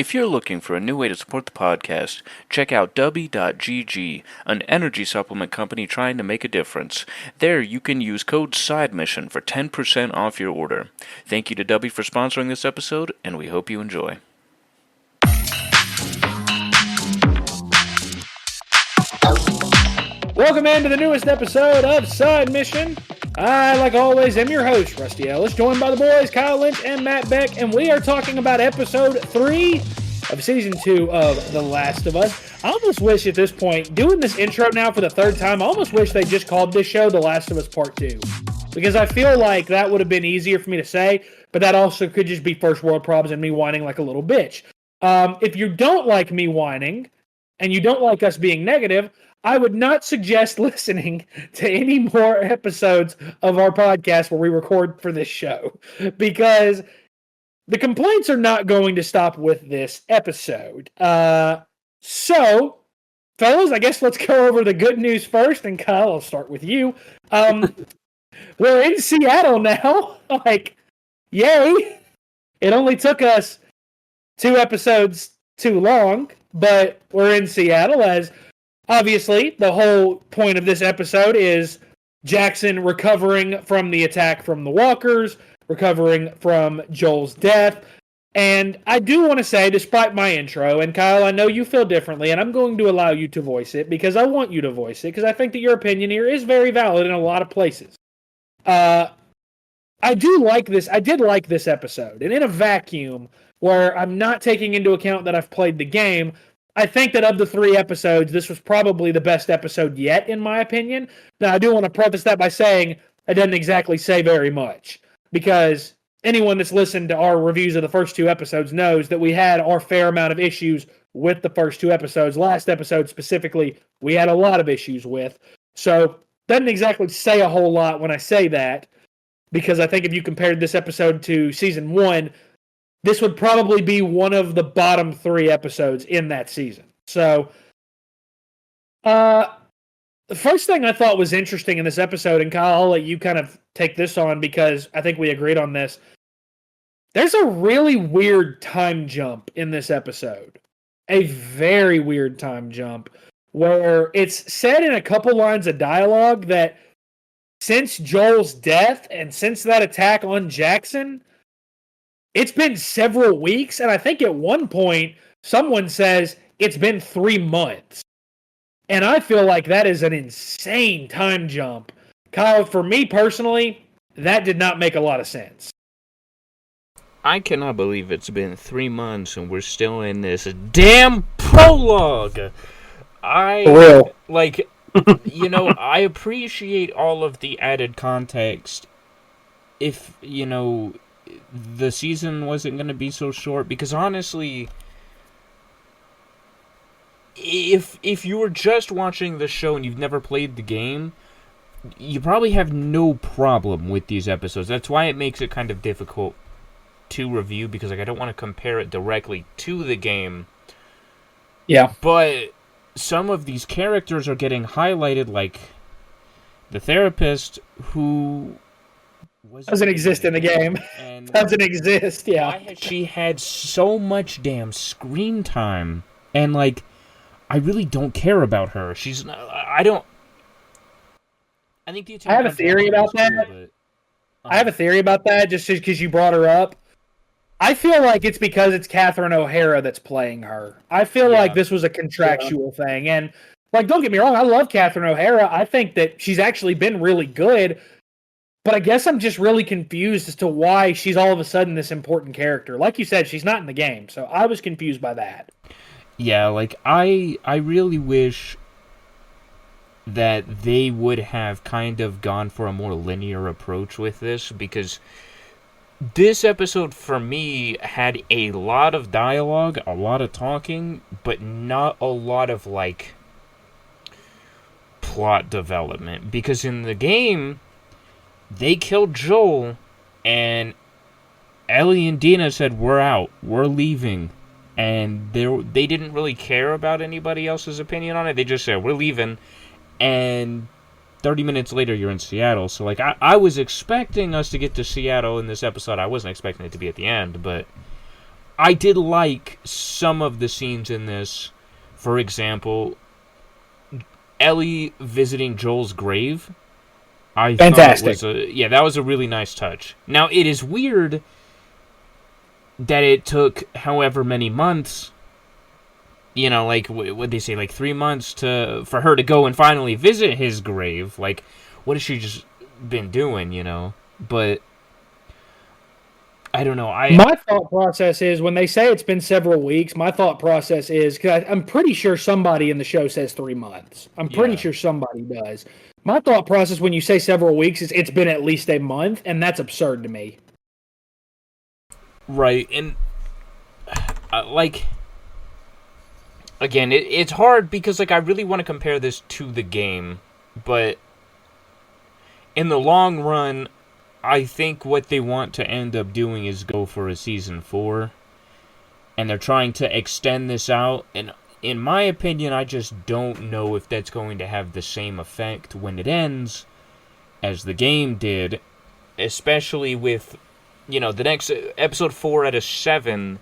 If you're looking for a new way to support the podcast, check out Dubby.gg, an energy supplement company trying to make a difference. There you can use code SIDEMISSION for 10% off your order. Thank you to Dubby for sponsoring this episode, and we hope you enjoy. Welcome into the newest episode of Side Mission. I, like always, am your host, Rusty Ellis, joined by the boys Kyle Lynch and Matt Beck, and we are talking about episode 3 of season 2 of The Last of Us. I almost wish at this point, doing this intro now for the third time, I almost wish they just called this show The Last of Us Part 2. Because I feel like that would have been easier for me to say, but that also could just be first world problems and me whining like a little bitch. If you don't like me whining, and you don't like us being negative, I would not suggest listening to any more episodes of our podcast where we record for this show, because the complaints are not going to stop with this episode. So, fellas, I guess let's go over the good news first, and Kyle, I'll start with you. We're in Seattle now. Yay! It only took us 2 episodes too long, but we're in Seattle as... Obviously, the whole point of this episode is Jackson recovering from the attack from the walkers, recovering from Joel's death. And I do want to say, despite my intro, and Kyle, I know you feel differently, and I'm going to allow you to voice it because I want you to voice it, because I think that your opinion here is very valid in a lot of places. I did like this episode, and in a vacuum, where I'm not taking into account that I've played the game, I think that of the 3 episodes, this was probably the best episode yet, in my opinion. Now, I do want to preface that by saying it doesn't exactly say very much, because anyone that's listened to our reviews of the first 2 episodes knows that we had our fair amount of issues with the first 2 episodes. Last episode specifically, we had a lot of issues with. So, doesn't exactly say a whole lot when I say that, because I think if you compared this episode to season 1, this would probably be one of the bottom 3 episodes in that season. So, the first thing I thought was interesting in this episode, and Kyle, I'll let you kind of take this on because I think we agreed on this. There's a really weird time jump in this episode. A very weird time jump where it's said in a couple lines of dialogue that since Joel's death and since that attack on Jackson, it's been several weeks, and I think at one point, someone says it's been 3 months. And I feel like that is an insane time jump. Kyle, for me personally, that did not make a lot of sense. I cannot believe it's been 3 months and we're still in this damn prologue. I appreciate all of the added context if, the season wasn't going to be so short, because honestly, if you were just watching the show and you've never played the game, you probably have no problem with these episodes. That's why it makes it kind of difficult to review, because I don't want to compare it directly to the game. Yeah. But some of these characters are getting highlighted, like the therapist who doesn't exist in the game. Doesn't exist, yeah. Why has she had so much damn screen time? And, I really don't care about her. I think the I have a theory about that. Cool, I have a theory about that, just because you brought her up. I feel like it's because it's Catherine O'Hara that's playing her. I feel like this was a contractual thing. And, don't get me wrong, I love Catherine O'Hara. I think that she's actually been really good. But I guess I'm just really confused as to why she's all of a sudden this important character. Like you said, she's not in the game, so I was confused by that. Yeah, I really wish that they would have kind of gone for a more linear approach with this, because this episode, for me, had a lot of dialogue, a lot of talking, but not a lot of, plot development. Because in the game, they killed Joel, and Ellie and Dina said, "We're out. We're leaving." And they didn't really care about anybody else's opinion on it. They just said, "We're leaving." And 30 minutes later, you're in Seattle. So, I was expecting us to get to Seattle in this episode. I wasn't expecting it to be at the end, but I did like some of the scenes in this. For example, Ellie visiting Joel's grave. I Fantastic. thought that was a really nice touch. Now, it is weird that it took however many months, like, what they say, like 3 months for her to go and finally visit his grave. Like, what has she just been doing? But I don't know. My thought process is when they say it's been several weeks, my thought process is, because I'm pretty sure somebody in the show says 3 months. I'm pretty sure somebody does. My thought process when you say several weeks is it's been at least a month, and that's absurd to me. Right, and like, again, it's hard because, like, I really want to compare this to the game, but in the long run, I think what they want to end up doing is go for a season 4, and they're trying to extend this out, and in my opinion, I just don't know if that's going to have the same effect when it ends as the game did, especially with, the next episode 4 out of 7,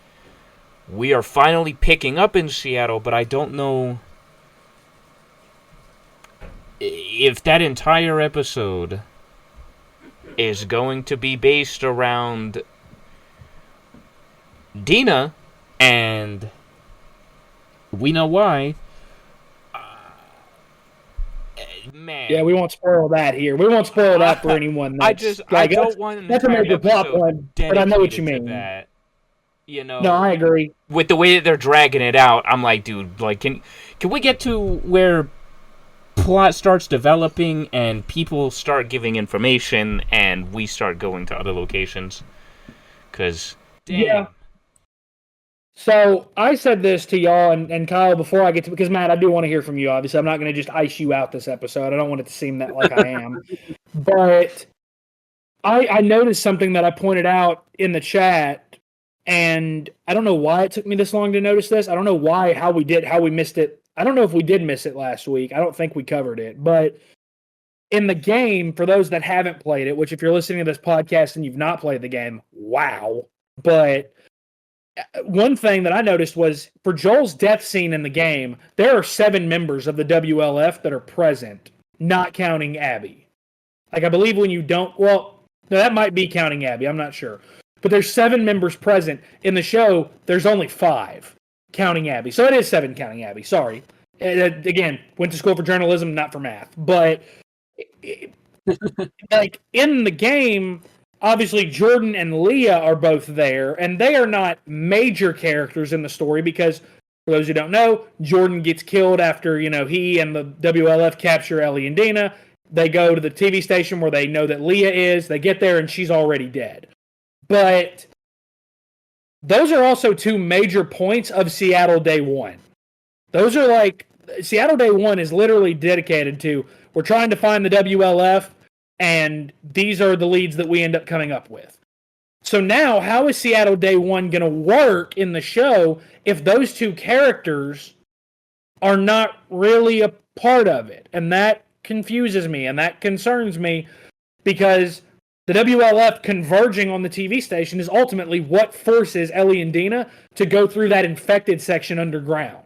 we are finally picking up in Seattle, but I don't know if that entire episode is going to be based around Dina, and we know why. Man. Yeah, we won't spoil that here. We won't spoil that for anyone. I don't want an that's a entire major plot point, but I know what you mean. That, No, I agree. With the way that they're dragging it out, I'm like, dude, like, can we get to where plot starts developing and people start giving information and we start going to other locations? Because, damn. Yeah. So I said this to y'all and Kyle before I get to, because Matt, I do want to hear from you. Obviously, I'm not going to just ice you out this episode. I don't want it to seem that like I am. But I noticed something that I pointed out in the chat, and I don't know why it took me this long to notice this. I don't know how we missed it. I don't know if we did miss it last week. I don't think we covered it. But in the game, for those that haven't played it, which if you're listening to this podcast and you've not played the game, wow. But one thing that I noticed was for Joel's death scene in the game, there are 7 members of the WLF that are present, not counting Abby. Like, I believe when you don't, well, no, that might be counting Abby. I'm not sure. But there's 7 members present. In the show, there's only 5 counting Abby. So it is 7 counting Abby. Sorry. Again, went to school for journalism, not for math. But, like, in the game, obviously, Jordan and Leah are both there, and they are not major characters in the story because, for those who don't know, Jordan gets killed after, he and the WLF capture Ellie and Dina. They go to the TV station where they know that Leah is. They get there, and she's already dead. But those are also 2 major points of Seattle Day 1. Those are like, Seattle Day 1 is literally dedicated to, we're trying to find the WLF, and these are the leads that we end up coming up with. So now, how is Seattle Day 1 going to work in the show if those 2 characters are not really a part of it? And that confuses me, and that concerns me, because the WLF converging on the TV station is ultimately what forces Ellie and Dina to go through that infected section underground.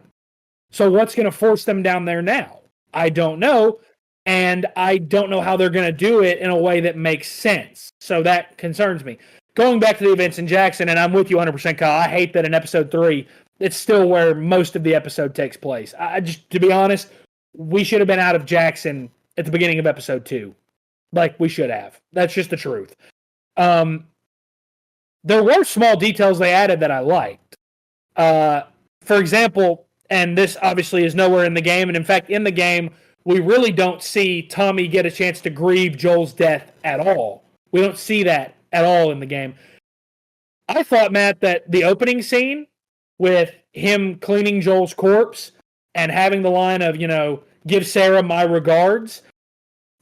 So what's going to force them down there now? I don't know. And I don't know how they're going to do it in a way that makes sense. So that concerns me. Going back to the events in Jackson, and I'm with you 100%, Kyle. I hate that in episode 3, it's still where most of the episode takes place. To be honest, we should have been out of Jackson at the beginning of episode 2. Like, we should have. That's just the truth. There were small details they added that I liked. For example, and this obviously is nowhere in the game, and in fact, in the game, we really don't see Tommy get a chance to grieve Joel's death at all. We don't see that at all in the game. I thought, Matt, that the opening scene with him cleaning Joel's corpse and having the line of, give Sarah my regards,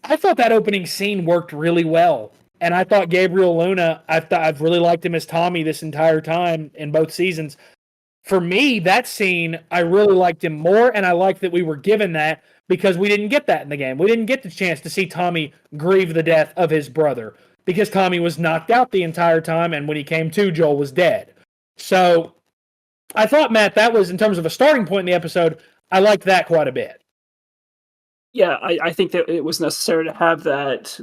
I thought that opening scene worked really well. And I thought Gabriel Luna, I've really liked him as Tommy this entire time in both seasons. For me, that scene, I really liked him more, and I liked that we were given that because we didn't get that in the game. We didn't get the chance to see Tommy grieve the death of his brother because Tommy was knocked out the entire time, and when he came to, Joel was dead. So I thought, Matt, that was, in terms of a starting point in the episode, I liked that quite a bit. Yeah, I think that it was necessary to have that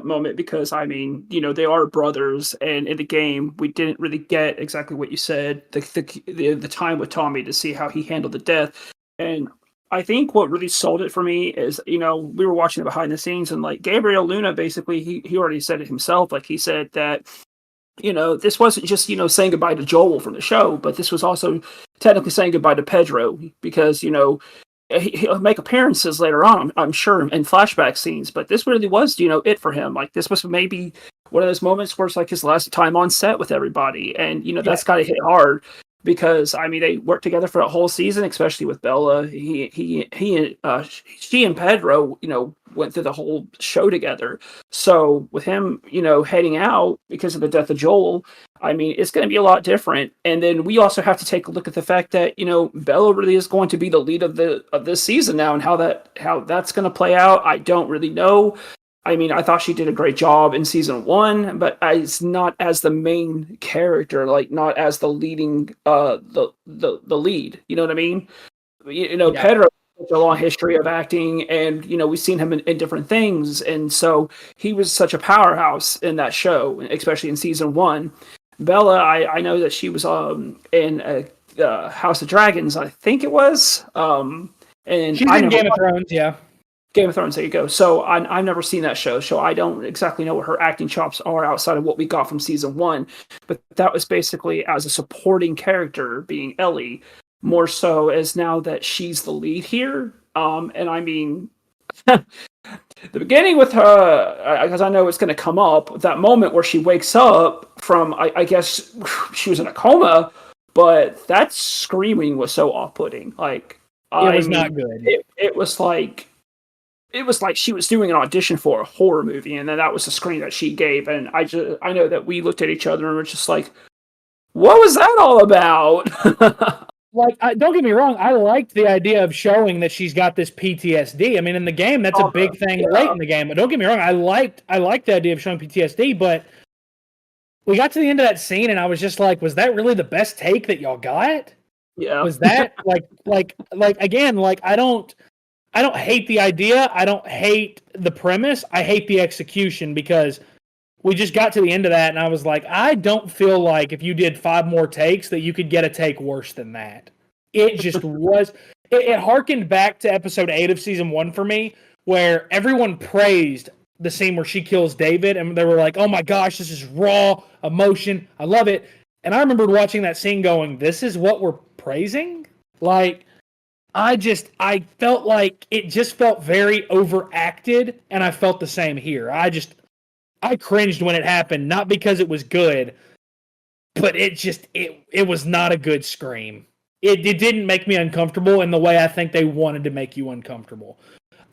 moment because I mean, they are brothers, and in the game we didn't really get exactly what you said, the time with Tommy to see how he handled the death. And I think what really sold it for me is, we were watching the behind the scenes, and like Gabriel Luna, basically he already said it himself. Like he said that this wasn't just, saying goodbye to Joel from the show, but this was also technically saying goodbye to Pedro because, he'll make appearances later on, I'm sure, in flashback scenes, but this really was, it for him. Like, this was maybe one of those moments where it's like his last time on set with everybody. And, that's got to hit hard because, I mean, they worked together for a whole season, especially with Bella. She and Pedro, went through the whole show together. So with him, heading out because of the death of Joel, I mean, it's going to be a lot different. And then we also have to take a look at the fact that, Bella really is going to be the lead of this season now, and how that's going to play out, I don't really know. I mean, I thought she did a great job in season 1, but it's not as the main character, like not as the leading the lead. You know what I mean? Yeah. Pedro has a long history of acting, and we've seen him in different things, and so he was such a powerhouse in that show, especially in season 1. Bella, I know that she was in House of Dragons, I think it was. And she's in Game of Thrones, yeah. Game of Thrones, there you go. So I've never seen that show, so I don't exactly know what her acting chops are outside of what we got from season 1. But that was basically as a supporting character, being Ellie, more so as now that she's the lead here. And I mean, the beginning with her, because I know it's going to come up, that moment where she wakes up from, I guess she was in a coma, but that screaming was so off-putting. Like, it was not good. It was like she was doing an audition for a horror movie, and then that was the scream that she gave. And I know that we looked at each other and were just like, what was that all about? Like, don't get me wrong, I liked the idea of showing that she's got this PTSD. I mean, in the game, that's a big thing late in the game. But don't get me wrong, I liked the idea of showing PTSD, but we got to the end of that scene, and I was just like, was that really the best take that y'all got? Yeah. Was that like again, like I don't hate the idea, I don't hate the premise, I hate the execution, because we just got to the end of that, and I was like, I don't feel like if you did 5 more takes that you could get a take worse than that. It just was. It harkened back to episode 8 of season 1 for me, where everyone praised the scene where she kills David, and they were like, oh my gosh, this is raw emotion. I love it. And I remembered watching that scene going, this is what we're praising? Like, I felt like it just felt very overacted, and I felt the same here. I cringed when it happened, not because it was good, but it was not a good scream. It didn't make me uncomfortable in the way I think they wanted to make you uncomfortable.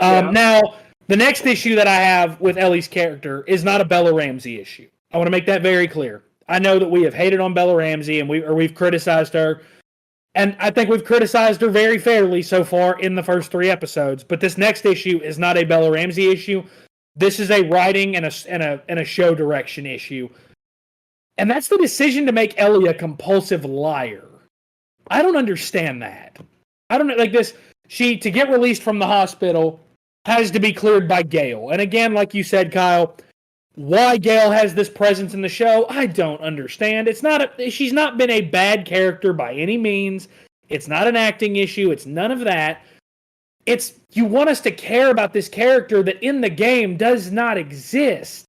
Now, the next issue that I have with Ellie's character is not a Bella Ramsey issue. I want to make that very clear. I know that we have hated on Bella Ramsey and we've criticized her, and I think we've criticized her very fairly so far in the first 3 episodes. But this next issue is not a Bella Ramsey issue. This is a writing and a show direction issue. And that's the decision to make Ellie a compulsive liar. I don't understand that. I don't know, like this, she, to get released from the hospital, has to be cleared by Gale. And again, like you said, Kyle, why Gale has this presence in the show, I don't understand. She's not been a bad character by any means. It's not an acting issue. It's none of that. It's, you want us to care about this character that in the game does not exist.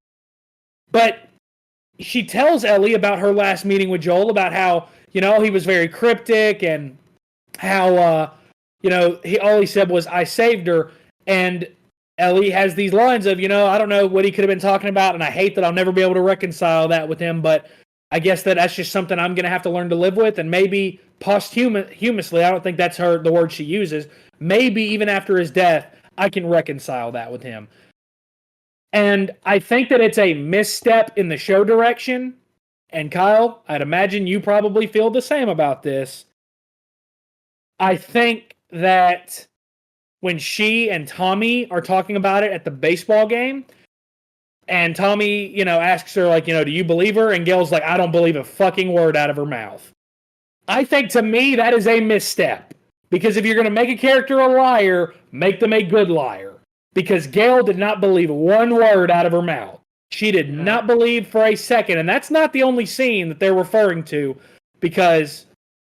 But she tells Ellie about her last meeting with Joel, about how, he was very cryptic, and how, all he said was, I saved her. And Ellie has these lines of, I don't know what he could have been talking about, and I hate that I'll never be able to reconcile that with him, but I guess that's just something I'm going to have to learn to live with, and maybe posthumously, I don't think that's the word she uses, maybe even after his death, I can reconcile that with him. And I think that it's a misstep in the show direction. And Kyle, I'd imagine you probably feel the same about this. I think that when she and Tommy are talking about it at the baseball game, and Tommy, asks her, like, do you believe her? And Gail's like, I don't believe a fucking word out of her mouth. I think to me that is a misstep. Because if you're going to make a character a liar, make them a good liar. Because Gail did not believe one word out of her mouth. She did not believe for a second. And that's not the only scene that they're referring to. Because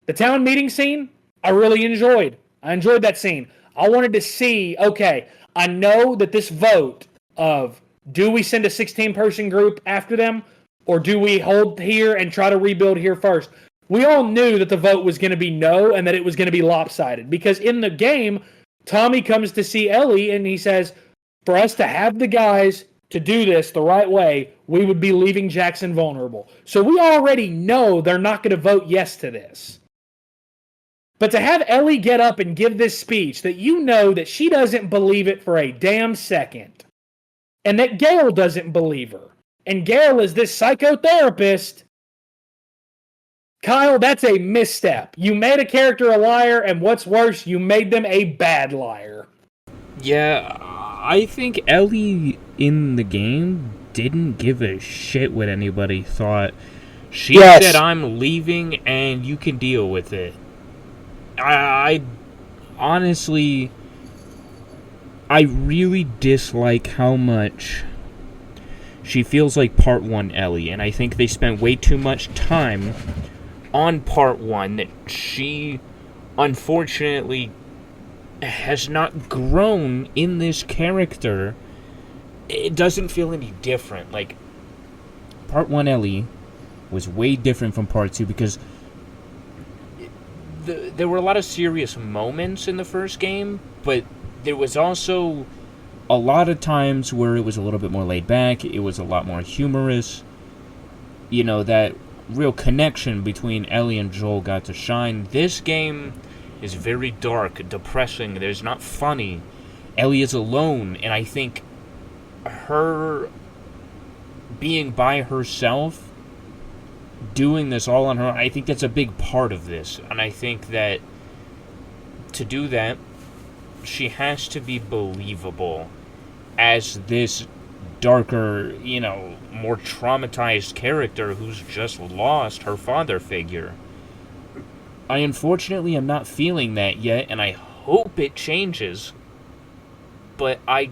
the town meeting scene, I really enjoyed. I enjoyed that scene. I wanted to see, okay, I know that this vote of do we send a 16-person group after them or do we hold here and try to rebuild here first? We all knew that the vote was going to be no and that it was going to be lopsided because in the game, Tommy comes to see Ellie and he says, for us to have the guys to do this the right way, we would be leaving Jackson vulnerable. So we already know they're not going to vote yes to this. But to have Ellie get up and give this speech that you know that she doesn't believe it for a damn second, and that Gail doesn't believe her, and Gail is this psychotherapist, Kyle, that's a misstep. You made a character a liar, and what's worse, you made them a bad liar. Yeah, I think Ellie in the game didn't give a shit what anybody thought. She said, I'm leaving, and you can deal with it. I honestly, I really dislike how much she feels like Part 1 Ellie, and I think they spent way too much time on Part 1 that she, unfortunately, has not grown in this character. It doesn't feel any different. Like, Part 1 Ellie was way different from Part 2 because there were a lot of serious moments in the first game, but there was also a lot of times where it was a little bit more laid back. It was a lot more humorous. You know, that real connection between Ellie and Joel got to shine. This game is very dark, depressing. There's not funny. Ellie is alone, and I think her being by herself, doing this all on her own, I think that's a big part of this. And I think that to do that, she has to be believable as this darker, you know, more traumatized character who's just lost her father figure. I unfortunately am not feeling that yet, and I hope it changes. But I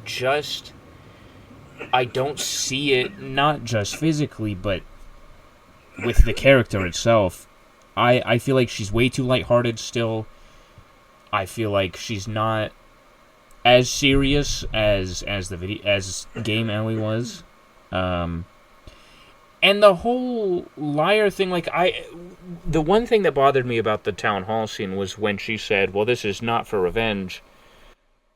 don't see it, not just physically, but with the character itself. I feel like she's way too lighthearted still. I feel like she's not as serious as game Ellie was. And the whole liar thing, like, the one thing that bothered me about the town hall scene was when she said, well, this is not for revenge.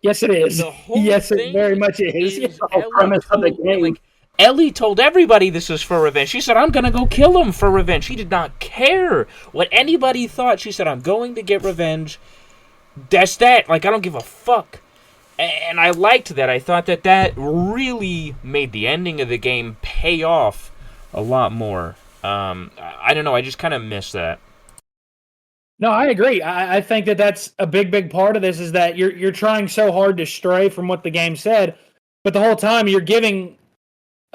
Yes, it is. Yes, it very much is. The whole premise of the game. Like, Ellie told everybody this is for revenge. She said, I'm going to go kill him for revenge. She did not care what anybody thought. She said, I'm going to get revenge. That's that. Like, I don't give a fuck. And I liked that. I thought that really made the ending of the game pay off a lot more. I don't know. I just kind of miss that. No, I agree. I think that's a big part of this is that you're trying so hard to stray from what the game said, but the whole time you're giving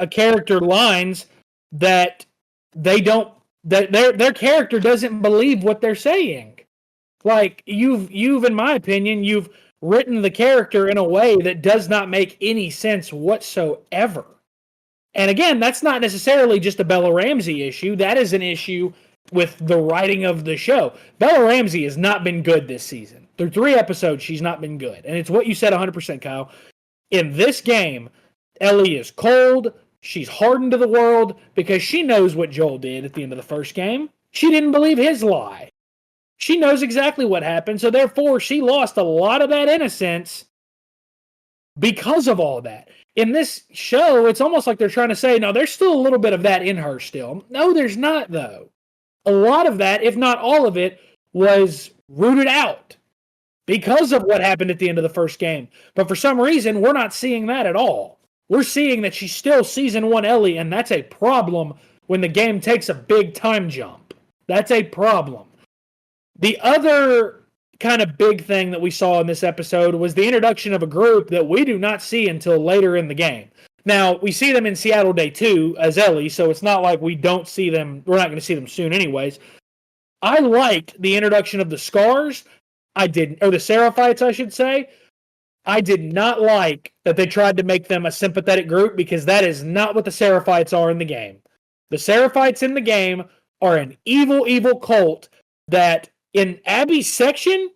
a character lines that they don't, that their character doesn't believe what they're saying. Like you've in my opinion, you've written the character in a way that does not make any sense whatsoever. And again, that's not necessarily just a Bella Ramsey issue. That is an issue with the writing of the show. Bella Ramsey has not been good this season. Through 3 episodes, she's not been good. And it's what you said 100%, Kyle. In this game, Ellie is cold. She's hardened to the world because she knows what Joel did at the end of the first game. She didn't believe his lie. She knows exactly what happened, so therefore she lost a lot of that innocence because of all that. In this show, it's almost like they're trying to say, no, there's still a little bit of that in her still. No, there's not, though. A lot of that, if not all of it, was rooted out because of what happened at the end of the first game. But for some reason, we're not seeing that at all. We're seeing that she's still Season 1 Ellie, and that's a problem when the game takes a big time jump. That's a problem. The other kind of big thing that we saw in this episode was the introduction of a group that we do not see until later in the game. Now, we see them in Seattle Day 2 as Ellie, so it's not like we don't see them. We're not going to see them soon anyways. I liked the introduction of the Scars. I didn't, or the Seraphites, I should say. I did not like that they tried to make them a sympathetic group because that is not what the Seraphites are in the game. The Seraphites in the game are an evil, evil cult that in Abby's section,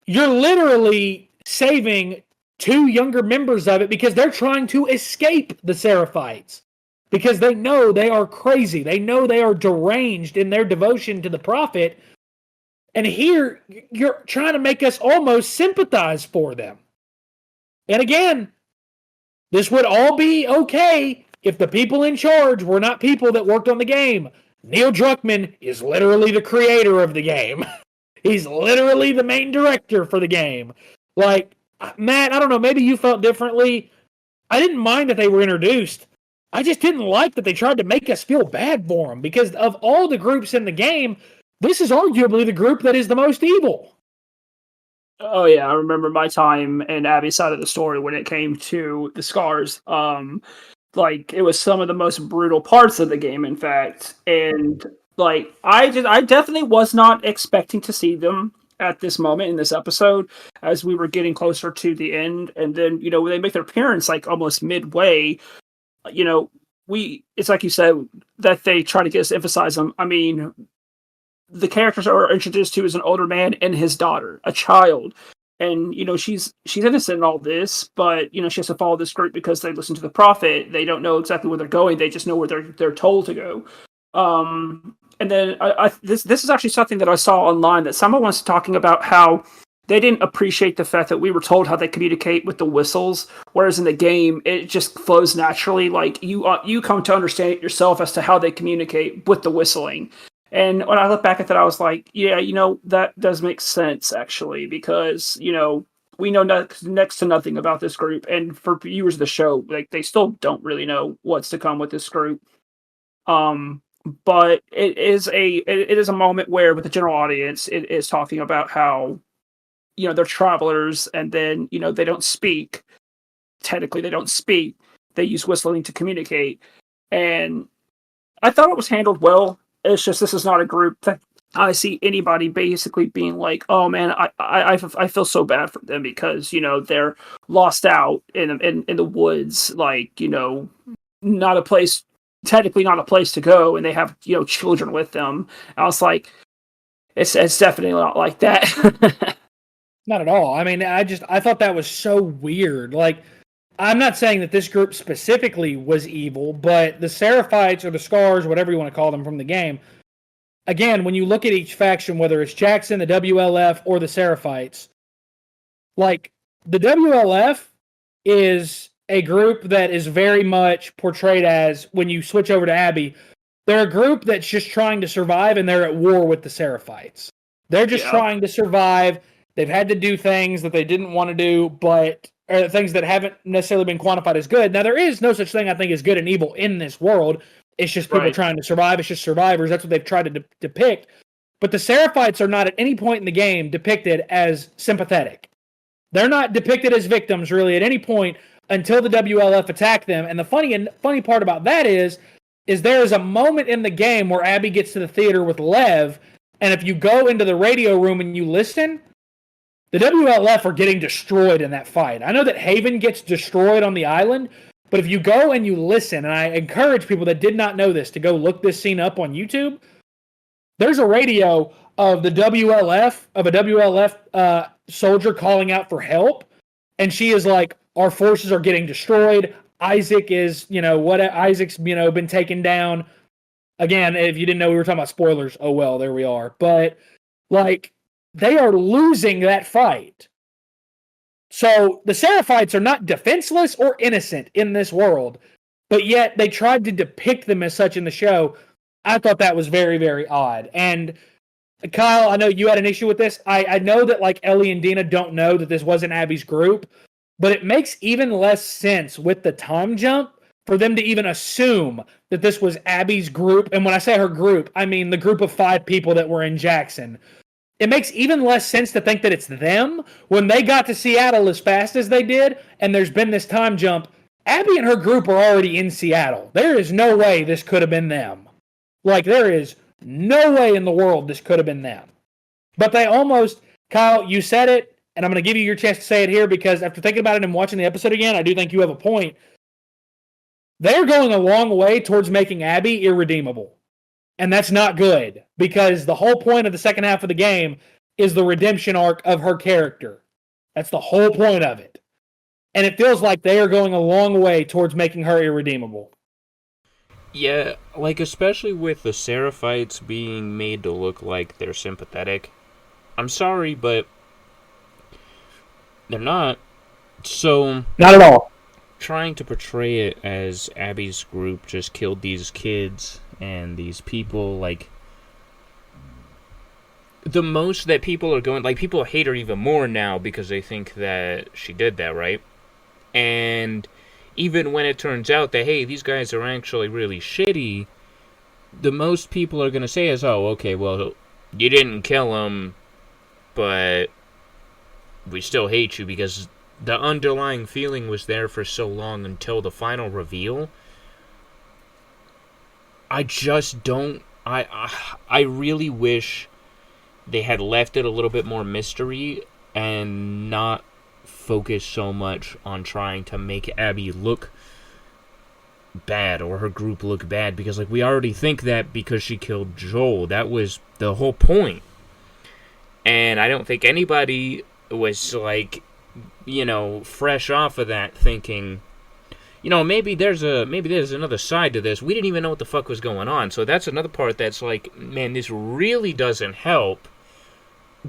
you're literally saving two younger members of it because they're trying to escape the Seraphites because they know they are crazy. They know they are deranged in their devotion to the Prophet. And here, you're trying to make us almost sympathize for them. And again, this would all be okay if the people in charge were not people that worked on the game. Neil Druckmann is literally the creator of the game. He's literally the main director for the game. Like, Matt, I don't know, maybe you felt differently. I didn't mind that they were introduced. I just didn't like that they tried to make us feel bad for them because of all the groups in the game, this is arguably the group that is the most evil. Oh yeah, I remember my time in Abby's side of the story when it came to the Scars. Like it was some of the most brutal parts of the game, in fact. And like I definitely was not expecting to see them at this moment in this episode as we were getting closer to the end. And then, you know, when they make their appearance like almost midway, you know, it's like you said that they try to get us to emphasize them. I mean, the characters are introduced to as an older man and his daughter, a child. And, you know, she's innocent in all this, but, you know, she has to follow this group because they listen to the Prophet. They don't know exactly where they're going. They just know where they're told to go. And then this is actually something that I saw online that someone was talking about how they didn't appreciate the fact that we were told how they communicate with the whistles, whereas in the game it just flows naturally. Like you come to understand it yourself as to how they communicate with the whistling. And when I look back at that, I was like, yeah, you know, that does make sense, actually, because, you know, we know next to nothing about this group. And for viewers of the show, like, they still don't really know what's to come with this group. But it is a moment where, with the general audience, it is talking about how, you know, they're travelers and then, you know, they don't speak. Technically, they don't speak. They use whistling to communicate. And I thought it was handled well. It's just this is not a group that I see anybody basically being like, "Oh man, I feel so bad for them because, you know, they're lost out in the woods, like, you know, not a place, technically not a place to go, and they have, you know, children with them." I was like, it's definitely not like that. Not at all. I mean, I thought that was so weird. Like, I'm not saying that this group specifically was evil, but the Seraphites or the Scars, whatever you want to call them from the game, again, when you look at each faction, whether it's Jackson, the WLF, or the Seraphites, like, the WLF is a group that is very much portrayed as, when you switch over to Abby, they're a group that's just trying to survive, and they're at war with the Seraphites. They're just trying to survive. They've had to do things that they didn't want to do, but or things that haven't necessarily been quantified as good. Now, there is no such thing, I think, as good and evil in this world. It's just people trying to survive. It's just survivors. That's what they've tried to depict. But the Seraphites are not at any point in the game depicted as sympathetic. They're not depicted as victims, really, at any point until the WLF attack them. And the funny part about that is there is a moment in the game where Abby gets to the theater with Lev, and if you go into the radio room and you listen, the WLF are getting destroyed in that fight. I know that Haven gets destroyed on the island, but if you go and you listen, and I encourage people that did not know this to go look this scene up on YouTube, there's a radio of a WLF soldier calling out for help, and she is like, our forces are getting destroyed. Isaac is, Isaac's, been taken down. Again, if you didn't know we were talking about spoilers, oh well, there we are. But, like, they are losing that fight. So the Seraphites are not defenseless or innocent in this world, but yet they tried to depict them as such in the show. I thought that was very, very odd. And Kyle, I know you had an issue with this. I know that like Ellie and Dina don't know that this wasn't Abby's group, but it makes even less sense with the time jump for them to even assume that this was Abby's group. And when I say her group, I mean the group of 5 people that were in Jackson. It makes even less sense to think that it's them when they got to Seattle as fast as they did, and there's been this time jump. Abby and her group are already in Seattle. There is no way this could have been them. Like, there is No way in the world this could have been them. But they almost, Kyle, you said it, and I'm going to give you your chance to say it here because after thinking about it and watching the episode again, I do think you have a point. They're going a long way towards making Abby irredeemable. And that's not good because the whole point of the second half of the game is the redemption arc of her character. That's the whole point of it. And it feels like they are going a long way towards making her irredeemable. Yeah, like especially with the Seraphites being made to look like they're sympathetic. I'm sorry, but they're not. So, not at all. Trying to portray it as Abby's group just killed these kids and these people, like, the most that people are going, like, people hate her even more now because they think that she did that, right? And even when it turns out that, hey, these guys are actually really shitty, the most people are going to say is, oh, okay, well, you didn't kill them, but we still hate you because the underlying feeling was there for so long until the final reveal. I just don't... I really wish they had left it a little bit more mystery and not focus so much on trying to make Abby look bad or her group look bad because, like, we already think that because she killed Joel. That was the whole point. And I don't think anybody was, like, you know, fresh off of that thinking, you know, maybe there's another side to this. We didn't even know what the fuck was going on. So that's another part that's like, man, this really doesn't help.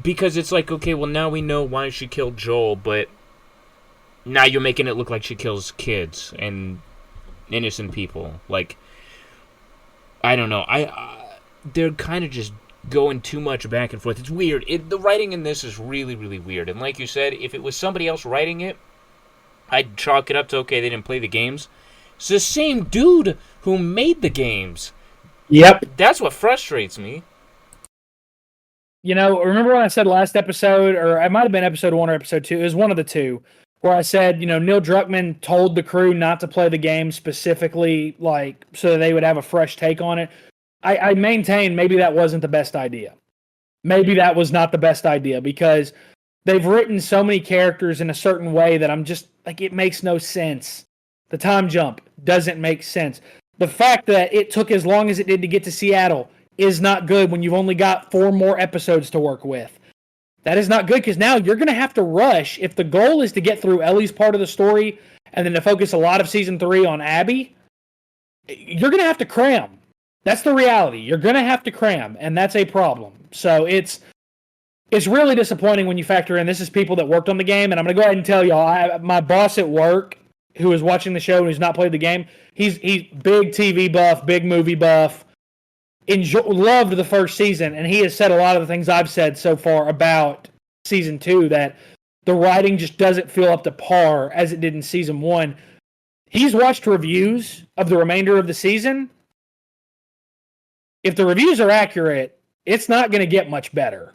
Because it's like, okay, well, now we know why she killed Joel, but now you're making it look like she kills kids and innocent people. Like, I don't know. They're kind of just going too much back and forth. It's weird. The writing in this is really, really weird. And like you said, if it was somebody else writing it, I'd chalk it up to, okay, they didn't play the games. It's the same dude who made the games. Yep. That's what frustrates me. You know, remember when I said last episode, or it might have been episode 1 or episode 2, it was one of the two, where I said, you know, Neil Druckmann told the crew not to play the game specifically, like, so that they would have a fresh take on it. I maintain maybe that wasn't the best idea. Maybe that was not the best idea because they've written so many characters in a certain way that I'm just, like, it makes no sense. The time jump doesn't make sense. The fact that it took as long as it did to get to Seattle is not good when you've only got 4 more episodes to work with. That is not good because now you're going to have to rush. If the goal is to get through Ellie's part of the story and then to focus a lot of season 3 on Abby, you're going to have to cram. That's the reality. You're going to have to cram, and that's a problem. So it's really disappointing when you factor in this is people that worked on the game, and I'm going to go ahead and tell y'all, my boss at work who is watching the show and who's not played the game, he's big TV buff, big movie buff, loved the first season, and he has said a lot of the things I've said so far about season 2, that the writing just doesn't feel up to par as it did in season 1. He's watched reviews of the remainder of the season. If the reviews are accurate, it's not going to get much better.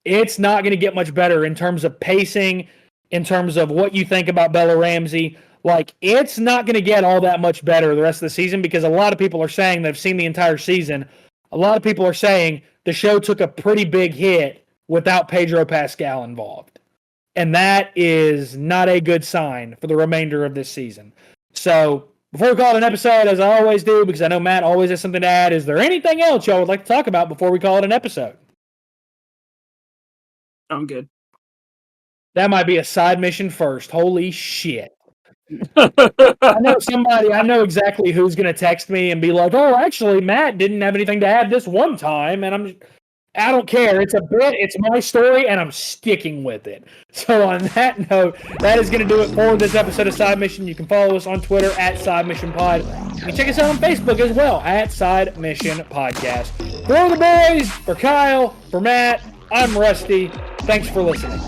It's not going to get much better in terms of pacing, in terms of what you think about Bella Ramsey. Like, it's not going to get all that much better the rest of the season because a lot of people are saying they've seen the entire season. A lot of people are saying the show took a pretty big hit without Pedro Pascal involved. And that is not a good sign for the remainder of this season. So, before we call it an episode, as I always do, because I know Matt always has something to add, is there anything else y'all would like to talk about before we call it an episode? I'm good. That might be a side mission first. Holy shit. I know exactly who's going to text me and be like, oh, actually, Matt didn't have anything to add this one time. And I don't care. It's a bit. It's my story, and I'm sticking with it. So on that note, that is going to do it for this episode of Side Mission. You can follow us on Twitter at Side Mission Pod. You can check us out on Facebook as well at Side Mission Podcast. For the boys, for Kyle, for Matt, I'm Rusty. Thanks for listening.